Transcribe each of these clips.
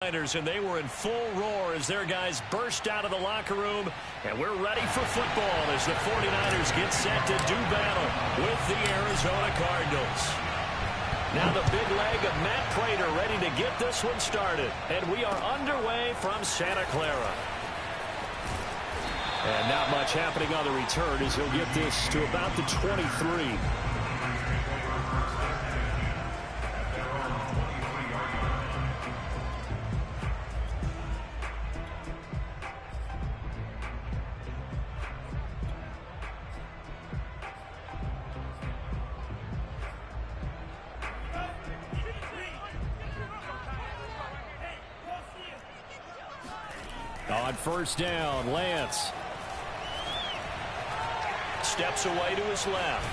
And they were in full roar as their guys burst out of the locker room. And we're ready for football as the 49ers get set to do battle with the Arizona Cardinals. Now the big leg of Matt Prater ready to get this one started. And we are underway from Santa Clara. And not much happening on the return as he'll get this to about the 23. On first down, Lance steps away to his left.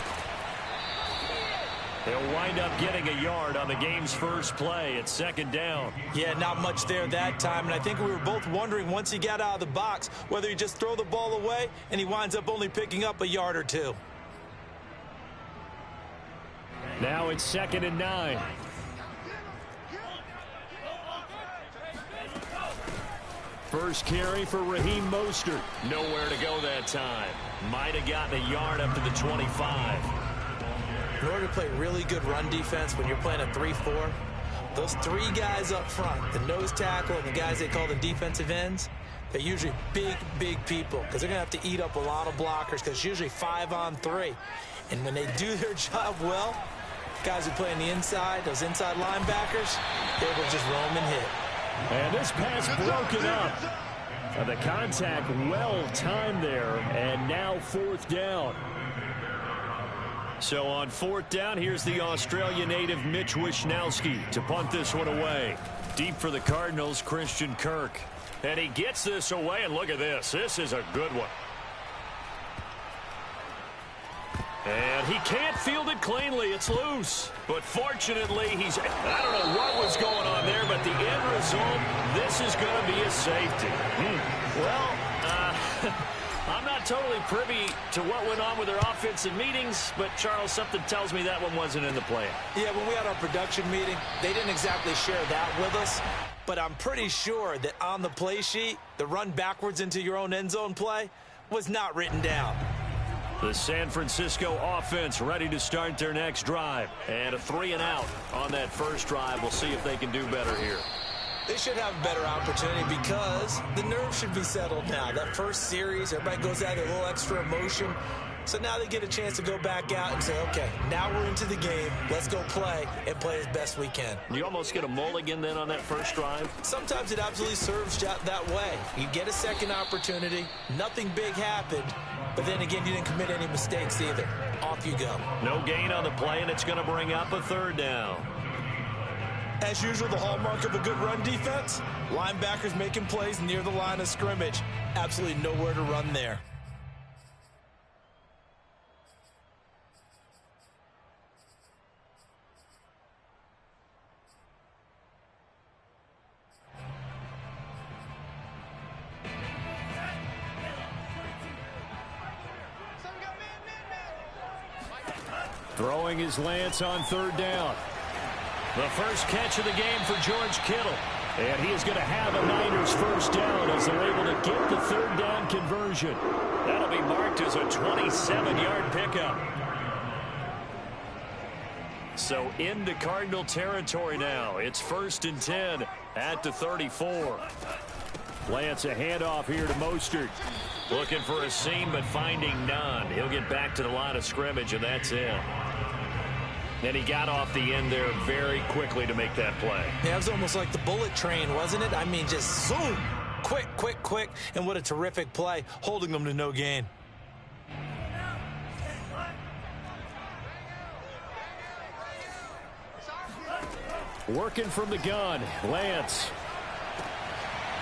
They'll wind up getting a yard on the game's first play. It's second down. Yeah, not much there that time. And I think we were both wondering once he got out of the box whether he just throw the ball away and he winds up only picking up a yard or two. Now it's 2nd and 9. First carry for Raheem Mostert. Nowhere to go that time. Might have gotten a yard up to the 25. In order to play really good run defense when you're playing a 3-4, those three guys up front, the nose tackle and the guys they call the defensive ends, they're usually big people because they're going to have to eat up a lot of blockers because it's usually 5-on-3. And when they do their job well, guys who play on the inside, those inside linebackers, they will just roam and hit. And this pass broken up. The contact well timed there, and now 4th down. So on 4th down, here's the Australia native Mitch Wishnowsky to punt this one away. Deep for the Cardinals, Christian Kirk. And he gets this away, and look at this. This is a good one. And he can't field it cleanly. It's loose. But fortunately, I don't know what was going on there, but the end result, this is going to be a safety. Well, I'm not totally privy to what went on with their offensive meetings, but, Charles, something tells me that one wasn't in the plan. Yeah, when we had our production meeting, they didn't exactly share that with us, but I'm pretty sure that on the play sheet, the run backwards into your own end zone play was not written down. The San Francisco offense ready to start their next drive. And a 3-and-out on that first drive. We'll see if they can do better here. They should have a better opportunity because the nerves should be settled now. That first series, everybody goes out with a little extra emotion. So now they get a chance to go back out and say, okay, now we're into the game. Let's go play and play as best we can. You almost get a mulligan then on that first drive? Sometimes it absolutely serves that way. You get a second opportunity. Nothing big happened. But then again, you didn't commit any mistakes either. Off you go. No gain on the play, and it's going to bring up a 3rd down. As usual, the hallmark of a good run defense, linebackers making plays near the line of scrimmage. Absolutely nowhere to run there. Throwing his Lance on 3rd down. The first catch of the game for George Kittle. And he is going to have a Niners first down as they're able to get the 3rd down conversion. That'll be marked as a 27-yard pickup. So into Cardinal territory now. It's 1st and 10 at the 34. Lance a handoff here to Mostert. Looking for a seam, but finding none. He'll get back to the line of scrimmage, and that's it. And he got off the end there very quickly to make that play. Yeah, it was almost like the bullet train, wasn't it? I mean, just zoom. Quick. And what a terrific play, holding them to no gain. Working from the gun, Lance.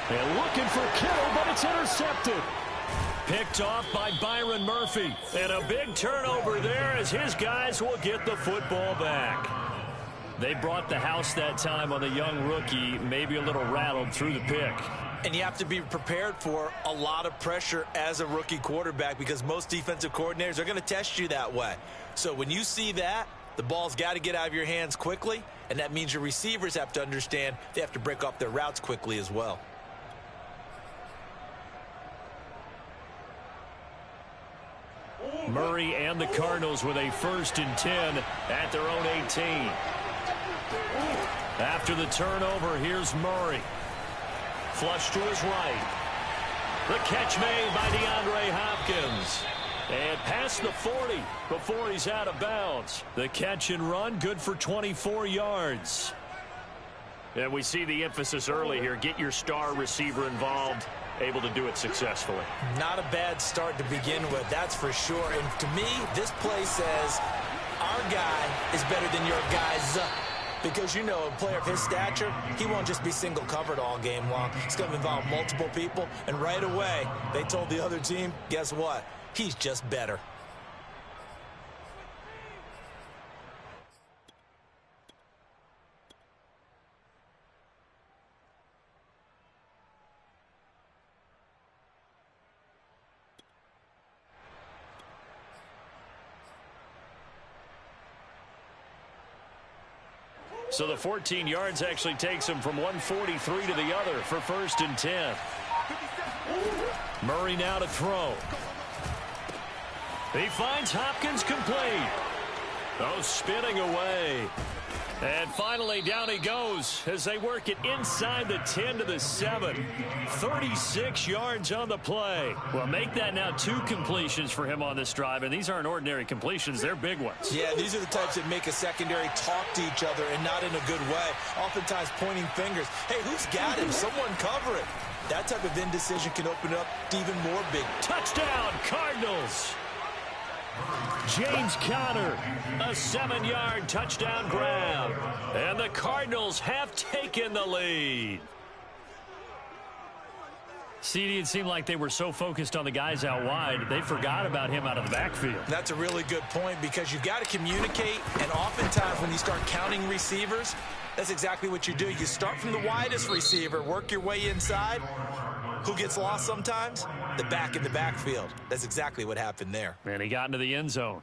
And looking for Kittle, but it's intercepted. Picked off by Byron Murphy. And a big turnover there as his guys will get the football back. They brought the house that time on the young rookie, maybe a little rattled through the pick. And you have to be prepared for a lot of pressure as a rookie quarterback because most defensive coordinators are going to test you that way. So when you see that, The ball's got to get out of your hands quickly, and that means your receivers have to understand they have to break off their routes quickly as well. Murray and the Cardinals with a 1st and 10 at their own 18. After the turnover, here's Murray. Flush to his right. The catch made by DeAndre Hopkins. And past the 40 before he's out of bounds. The catch and run, good for 24 yards. And we see the emphasis early here. Get your star receiver involved. Able to do it successfully. Not a bad start to begin with, that's for sure. And to me, this play says our guy is better than your guy's. Because, you know, a player of his stature, he won't just be single covered all game long. It's going to involve multiple people. And right away, they told the other team, guess what? He's just better. So the 14 yards actually takes him from 143 to the other for 1st and 10. Murray now to throw. He finds Hopkins complete. Oh, spinning away. And finally, down he goes as they work it inside the 10 to the 7. 36 yards on the play. Well, make that now 2 completions for him on this drive, and these aren't ordinary completions. They're big ones. Yeah, these are the types that make a secondary talk to each other and not in a good way. Oftentimes pointing fingers. Hey, who's got him? Someone cover it. That type of indecision can open up to even more big. Touchdown, Cardinals. James Conner, a 7-yard touchdown grab. And the Cardinals have taken the lead. CD, it seemed like they were so focused on the guys out wide, they forgot about him out of the backfield. That's a really good point because you've got to communicate, and oftentimes when you start counting receivers, that's exactly what you do. You start from the widest receiver, work your way inside. Who gets lost sometimes? The back in the backfield. That's exactly what happened there. And he got into the end zone.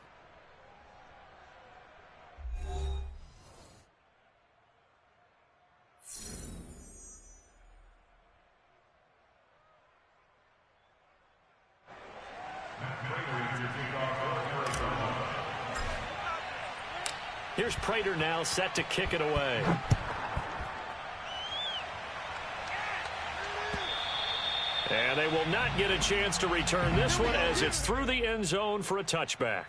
Here's Prater now set to kick it away. And they will not get a chance to return this one as it's through the end zone for a touchback.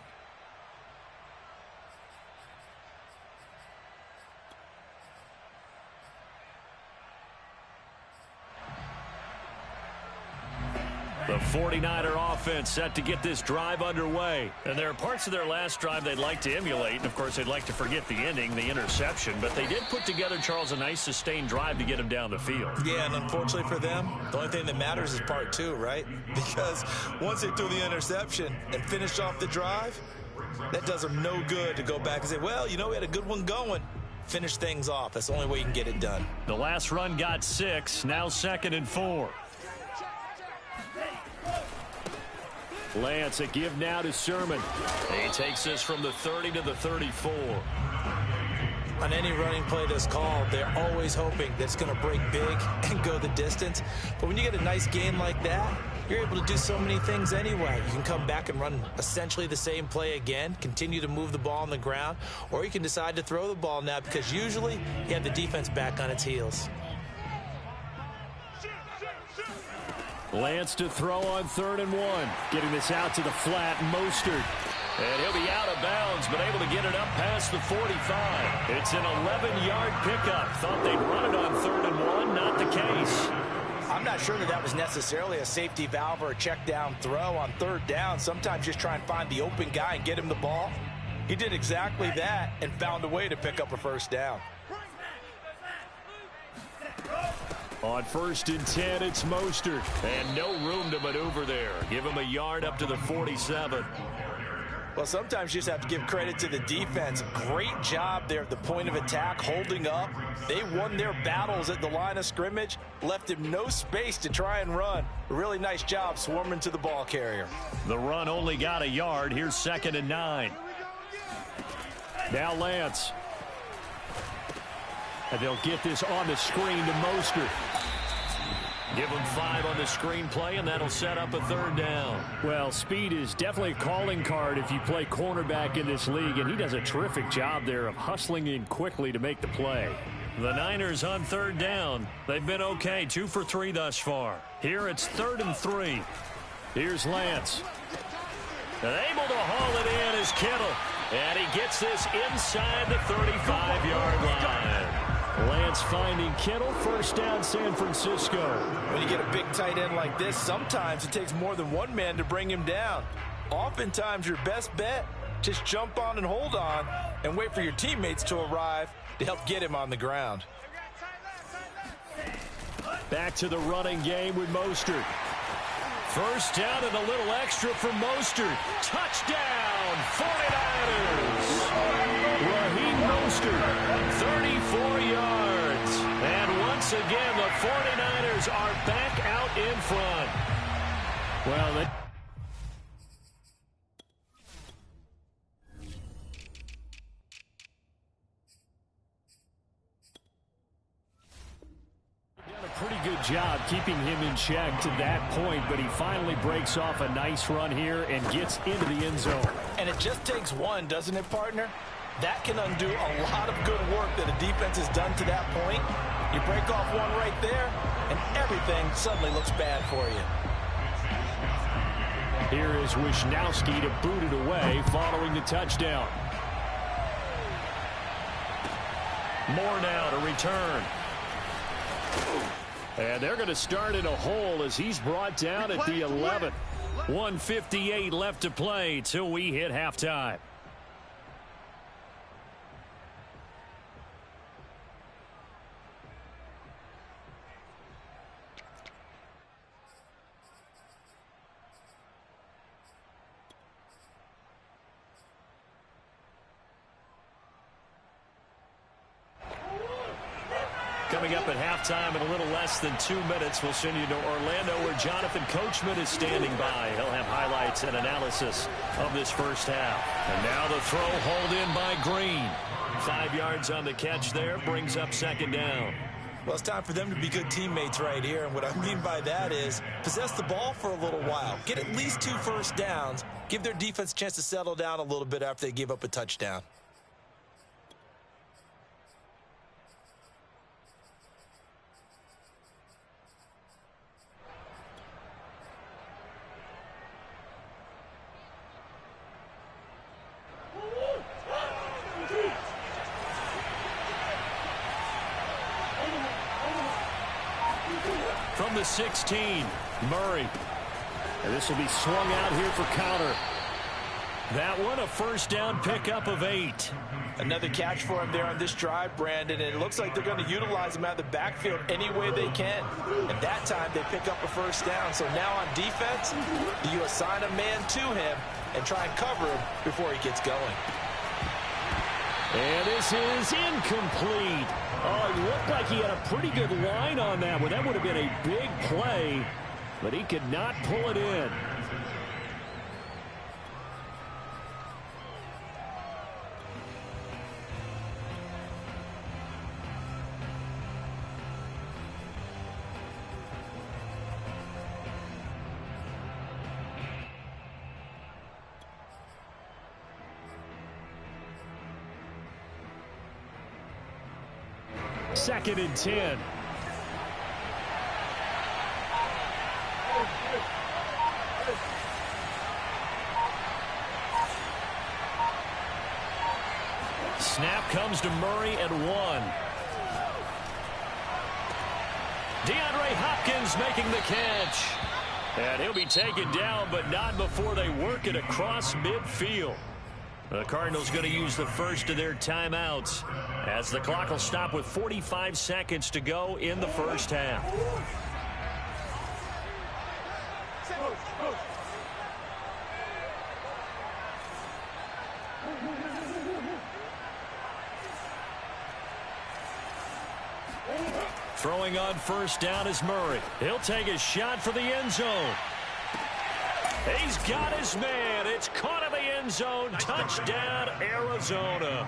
The 49er offense set to get this drive underway. And there are parts of their last drive they'd like to emulate. And, of course, they'd like to forget the ending, the interception. But they did put together, Charles, a nice sustained drive to get him down the field. Yeah, and unfortunately for them, the only thing that matters is part 2, right? Because once they threw the interception and finished off the drive, that does them no good to go back and say, well, you know, we had a good one going. Finish things off. That's the only way you can get it done. The last run got 6. Now 2nd and 4. Lance, a give now to Sermon. He takes this from the 30 to the 34. On any running play that's called, they're always hoping that it's going to break big and go the distance. But when you get a nice gain like that, you're able to do so many things anyway. You can come back and run essentially the same play again, continue to move the ball on the ground, or you can decide to throw the ball now because usually you have the defense back on its heels. Lance to throw on 3rd and 1. Getting this out to the flat, Mostert. And he'll be out of bounds, but able to get it up past the 45. It's an 11-yard pickup. Thought they'd run it on 3rd and 1. Not the case. I'm not sure that that was necessarily a safety valve or a check down throw on 3rd down. Sometimes just try and find the open guy and get him the ball. He did exactly that and found a way to pick up a 1st down. On 1st and 10, it's Mostert. And no room to maneuver there. Give him a yard up to the 47. Well, sometimes you just have to give credit to the defense. Great job there at the point of attack, holding up. They won their battles at the line of scrimmage, left him no space to try and run. A really nice job swarming to the ball carrier. The run only got a yard. Here's 2nd and 9. Now Lance. And they'll get this on the screen to Mostert. Give him 5 on the screen play, and that'll set up a 3rd down. Well, speed is definitely a calling card if you play cornerback in this league, and he does a terrific job there of hustling in quickly to make the play. The Niners on 3rd down. They've been okay, 2 for 3 thus far. Here it's 3rd and 3. Here's Lance. And able to haul it in is Kittle. And he gets this inside the 35-yard line. Lance finding Kittle, 1st down San Francisco. When you get a big tight end like this, sometimes it takes more than one man to bring him down. Oftentimes your best bet, just jump on and hold on and wait for your teammates to arrive to help get him on the ground. Back to the running game with Mostert. 1st down and a little extra for Mostert. Touchdown, 49ers. Raheem Mostert, 34 yards. And once again, the 49ers are back out in front. Well, they... pretty good job keeping him in check to that point, but he finally breaks off a nice run here and gets into the end zone. And it just takes one, doesn't it, partner? That can undo a lot of good work that a defense has done to that point. You break off one right there, and everything suddenly looks bad for you. Here is Wisnowski to boot it away following the touchdown. More now to return. And they're going to start in a hole as he's brought down at the 11. 1:58 left to play till we hit halftime. Coming up at halftime in a little less than 2 minutes, we'll send you to Orlando where Jonathan Coachman is standing by. He'll have highlights and analysis of this first half. And now the throw hauled in by Green. 5 yards on the catch there, brings up 2nd down. Well, it's time for them to be good teammates right here. And what I mean by that is possess the ball for a little while. Get at least 2 first downs. Give their defense a chance to settle down a little bit after they give up a touchdown. From the 16, Murray. And this will be swung out here for counter. That one a 1st down pickup of 8. Another catch for him there on this drive, Brandon, and it looks like they're going to utilize him out of the backfield any way they can. And that time they pick up a 1st down. So now on defense, you assign a man to him and try and cover him before he gets going. And this is incomplete. Oh, it looked like he had a pretty good line on that one. That would have been a big play, but he could not pull it in. Second and 10. Snap comes to Murray at 1. DeAndre Hopkins making the catch. And he'll be taken down, but not before they work it across midfield. The Cardinals going to use the first of their timeouts as the clock will stop with 45 seconds to go in the first half. Throwing on 1st down is Murray. He'll take a shot for the end zone. He's got his man. It's caught in the end zone. Touchdown, Arizona.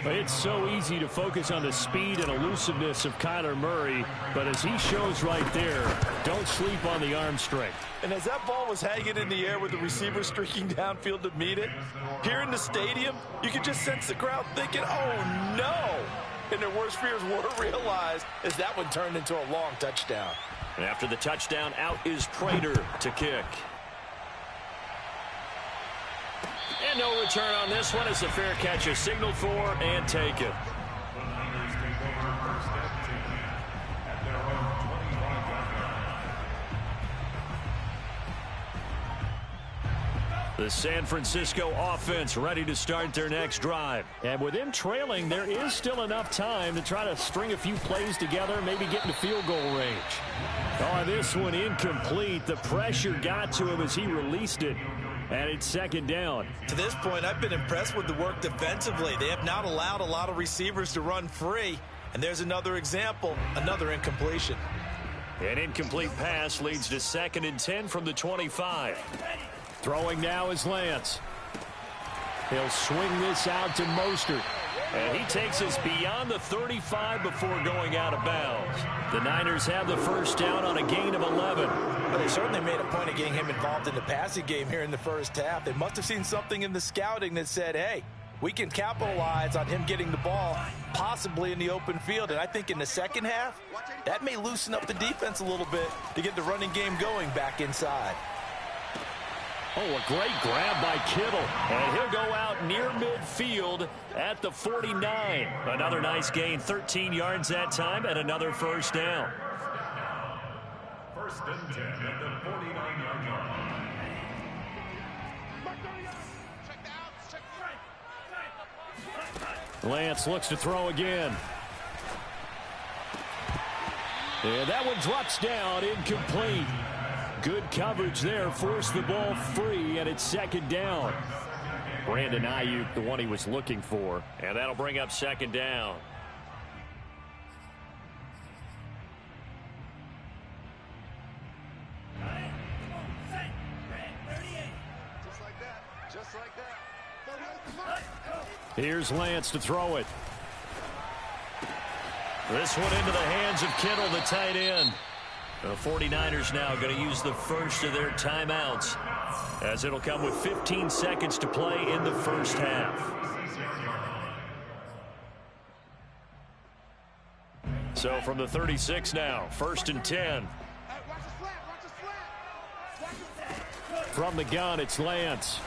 It's so easy to focus on the speed and elusiveness of Kyler Murray, but as he shows right there, don't sleep on the arm strength. And as that ball was hanging in the air with the receiver streaking downfield to meet it, here in the stadium, you could just sense the crowd thinking, oh, no. And their worst fears were realized as that one turned into a long touchdown. And after the touchdown, out is Prater to kick. And no return on this one as the fair catch is signaled for and taken. The San Francisco offense ready to start their next drive. And with them trailing, there is still enough time to try to string a few plays together, maybe get into field goal range. Oh, this one incomplete. The pressure got to him as he released it. And it's second down. To this point, I've been impressed with the work defensively. They have not allowed a lot of receivers to run free. And there's another example, another incompletion. An incomplete pass leads to 2nd and 10 from the 25. Throwing now is Lance. He'll swing this out to Mostert. And he takes us beyond the 35 before going out of bounds. The Niners have the first down on a gain of 11. Well, they certainly made a point of getting him involved in the passing game here in the first half. They must have seen something in the scouting that said, hey, we can capitalize on him getting the ball, possibly in the open field. And I think in the second half, that may loosen up the defense a little bit to get the running game going back inside. Oh, a great grab by Kittle. And he'll go out near midfield at the 49. Another nice gain, 13 yards that time, and another first down. First and 10 at the 49-yard line. Lance looks to throw again. And that one drops down, incomplete. Good coverage there, forced the ball free, and it's second down. Brandon Ayuk, the one he was looking for, and that'll bring up second down. Here's Lance to throw it. This one into the hands of Kittle, the tight end. The 49ers now going to use the first of their timeouts, as it'll come with 15 seconds to play in the first half. So from the 36 now, 1st and 10. From the gun, it's Lance.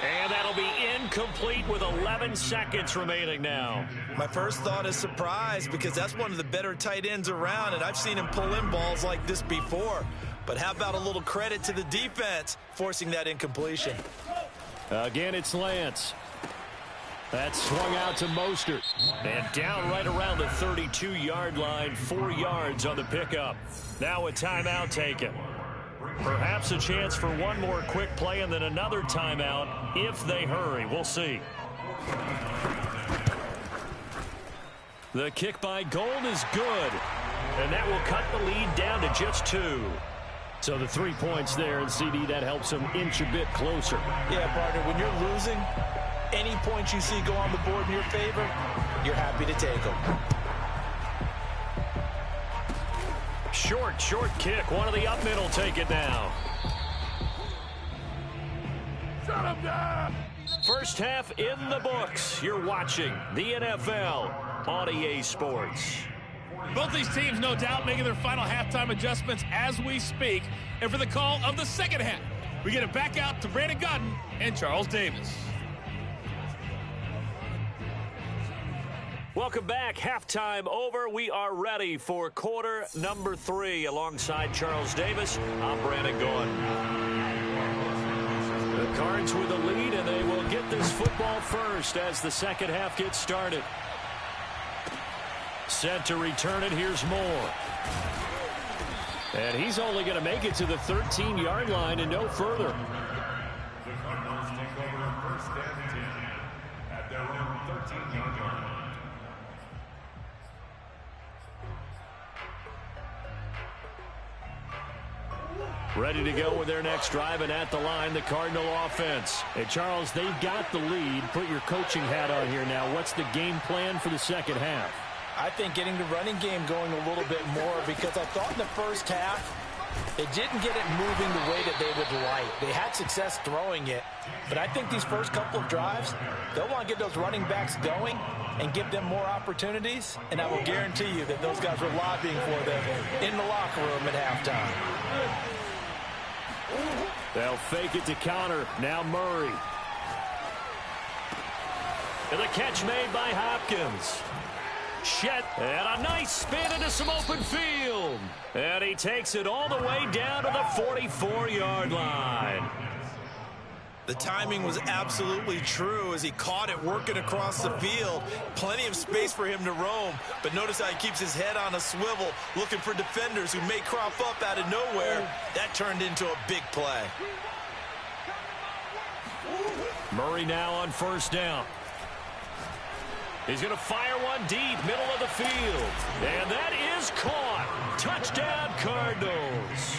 And that'll be incomplete with 11 seconds remaining now. My first thought is surprise, because that's one of the better tight ends around, and I've seen him pull in balls like this before. But how about a little credit to the defense forcing that incompletion? Again, it's Lance. That's swung out to Mostert. And down right around the 32-yard line, 4 yards on the pickup. Now a timeout taken. Perhaps a chance for one more quick play and then another timeout if they hurry. We'll see. The kick by Gold is good. And that will cut the lead down to just 2. So the 3 points there, and CD, that helps them inch a bit closer. Yeah, partner, when you're losing, any points you see go on the board in your favor, you're happy to take them. Short kick. One of the up middle take it now. Shut him down! First half in the books. You're watching the NFL on EA Sports. Both these teams, no doubt, making their final halftime adjustments as we speak. And for the call of the second half, we get it back out to Brandon Gaudin and Charles Davis. Welcome back. Halftime over. We are ready for quarter number 3. Alongside Charles Davis, I'm Brandon Gaudin. The Cards with the lead, and they will get this football first as the second half gets started. Set to return it. Here's Moore. And he's only going to make it to the 13-yard line and no further. The Cardinals take over first and 10 at their own 13-yard line. Ready to go with their next drive, and at the line, the Cardinal offense. Hey, Charles, they've got the lead. Put your coaching hat on here now. What's the game plan for the second half? I think getting the running game going a little bit more, because I thought in the first half, they didn't get it moving the way that they would like. They had success throwing it, but I think these first couple of drives, they'll want to get those running backs going and give them more opportunities, and I will guarantee you that those guys were lobbying for them in the locker room at halftime. They'll fake it to counter. Now Murray. And the catch made by Hopkins. Shet, and a nice spin into some open field. And he takes it all the way down to the 44-yard line. The timing was absolutely true as he caught it working across the field. Plenty of space for him to roam, but notice how he keeps his head on a swivel, looking for defenders who may crop up out of nowhere. That turned into a big play. Murray now on first down. He's going to fire one deep, middle of the field. And that is caught. Touchdown, Cardinals.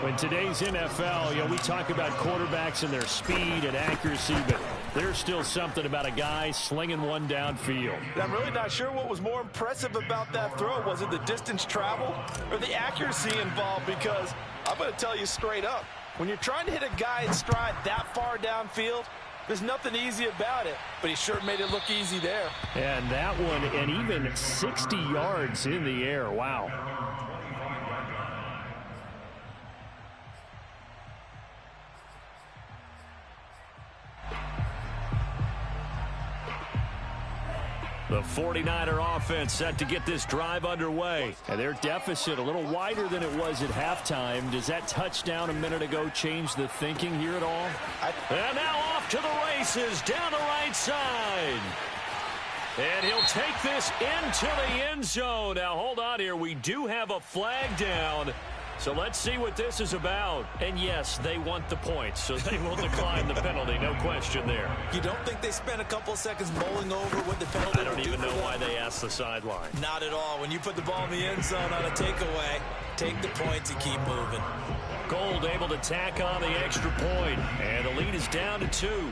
In today's NFL, we talk about quarterbacks and their speed and accuracy, but there's still something about a guy slinging one downfield. I'm really not sure what was more impressive about that throw. Was it the distance traveled or the accuracy involved? Because I'm going to tell you straight up, when you're trying to hit a guy in stride that far downfield, there's nothing easy about it, but he sure made it look easy there. And that one, and even 60 yards in the air. Wow. The 49er offense set to get this drive underway. And their deficit a little wider than it was at halftime. Does that touchdown a minute ago change the thinking here at all? And now off to the races down the right side. And he'll take this into the end zone. Now hold on here. We do have a flag down. So let's see what this is about. And yes, they want the points, so they will decline the penalty. No question there. You don't think they spent a couple of seconds mulling over what the penalty I don't even know why they asked the sideline. Not at all. When you put the ball in the end zone on a takeaway, take the points and keep moving. Gold able to tack on the extra point. And the lead is down to 2.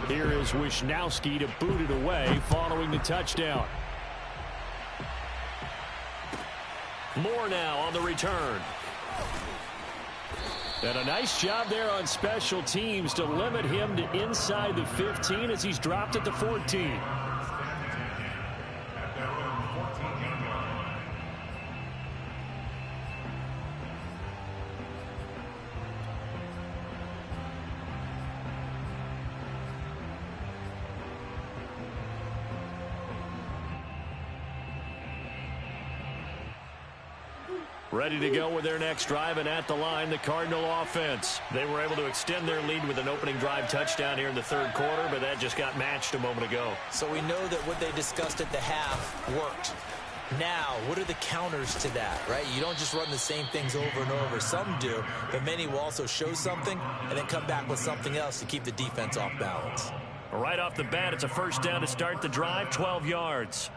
Here is Wisnowski to boot it away following the touchdown. Moore now on the return. And a nice job there on special teams to limit him to inside the 15 as he's dropped at the 14. Ready to go with their next drive, and at the line, the Cardinal offense. They were able to extend their lead with an opening drive touchdown here in the third quarter, but that just got matched a moment ago. So we know that what they discussed at the half worked. Now, what are the counters to that, right? You don't just run the same things over and over. Some do, but many will also show something and then come back with something else to keep the defense off balance. Right off the bat, it's a first down to start the drive, 12 yards.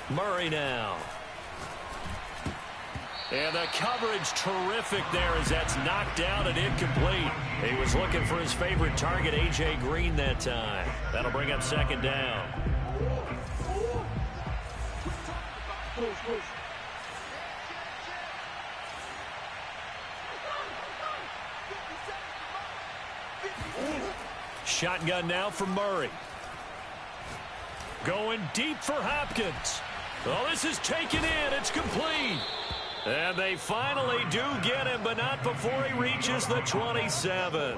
Murray now. And the coverage terrific there as that's knocked down and incomplete. He was looking for his favorite target, A.J. Green, that time. That'll bring up second down. Shotgun now for Murray. Going deep for Hopkins. Oh, this is taken in. It's complete. And they finally do get him, but not before he reaches the 27.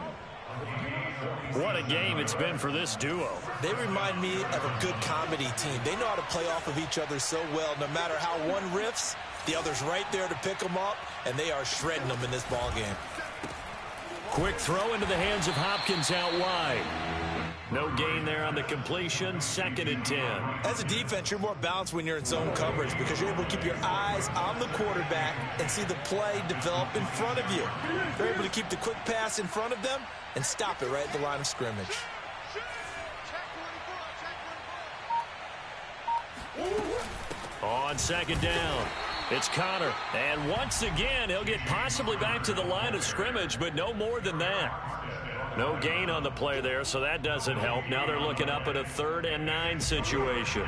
What a game it's been for this duo. They remind me of a good comedy team. They know how to play off of each other so well. No matter how one riffs, the other's right there to pick them up, and they are shredding them in this ball game. Quick throw into the hands of Hopkins out wide. No gain there on the completion. 2nd and 10. As a defense, you're more balanced when you're in zone coverage because you're able to keep your eyes on the quarterback and see the play develop in front of you. You're able to keep the quick pass in front of them and stop it right at the line of scrimmage. On 2nd down, it's Connor. And once again, he'll get possibly back to the line of scrimmage, but no more than that. No gain on the play there, so that doesn't help. Now they're looking up at a 3rd and 9 situation.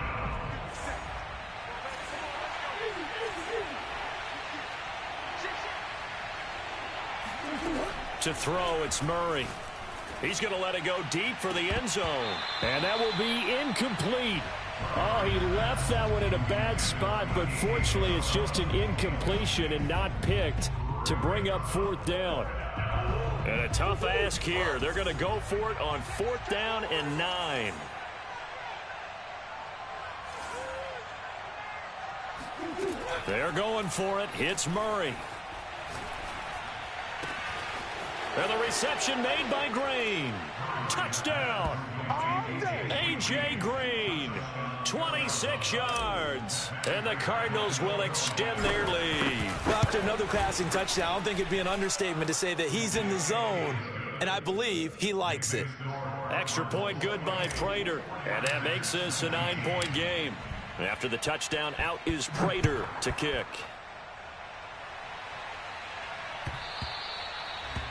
To throw, it's Murray. He's going to let it go deep for the end zone. And that will be incomplete. Oh, he left that one in a bad spot, but fortunately it's just an incompletion and not picked to bring up 4th down. And a tough ask here. They're going to go for it on 4th down and 9. They're going for it. It's Murray. And the reception made by Green. Touchdown. A.J. Green. 26 yards. And the Cardinals will extend their lead. Well, after another passing touchdown, I don't think it'd be an understatement to say that he's in the zone, and I believe he likes it. Extra point good by Prater. And that makes this a 9-point game. After the touchdown, out is Prater to kick.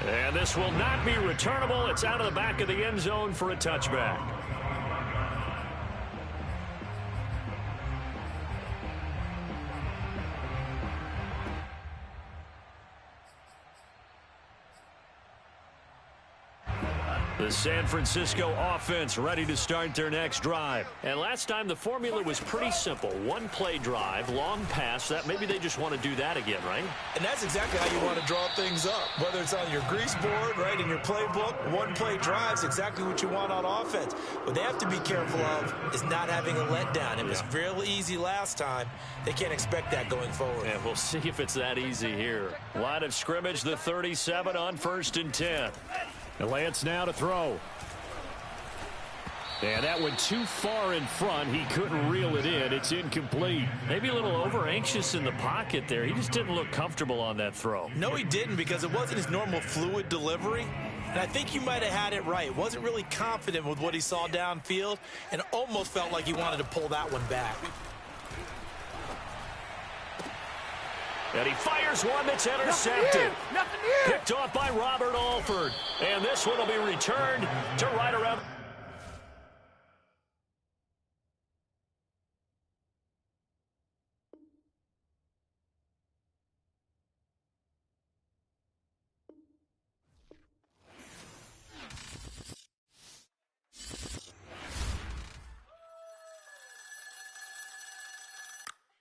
And this will not be returnable. It's out of the back of the end zone for a touchback. The San Francisco offense ready to start their next drive. And last time the formula was pretty simple. 1-play drive, long pass. That maybe they just want to do that again, right? And that's exactly how you want to draw things up. Whether it's on your grease board, right, in your playbook, 1-play drive's exactly what you want on offense. What they have to be careful of is not having a letdown. It was fairly easy last time. They can't expect that going forward. And we'll see if it's that easy here. Line of scrimmage, the 37 on 1st and 10. And Lance now to throw. And that went too far in front. He couldn't reel it in. It's incomplete. Maybe a little over-anxious in the pocket there. He just didn't look comfortable on that throw. No, he didn't, because it wasn't his normal fluid delivery. And I think you might have had it right. Wasn't really confident with what he saw downfield and almost felt like he wanted to pull that one back. And he fires one that's intercepted. Picked off by Robert Alford. And this one will be returned to right around...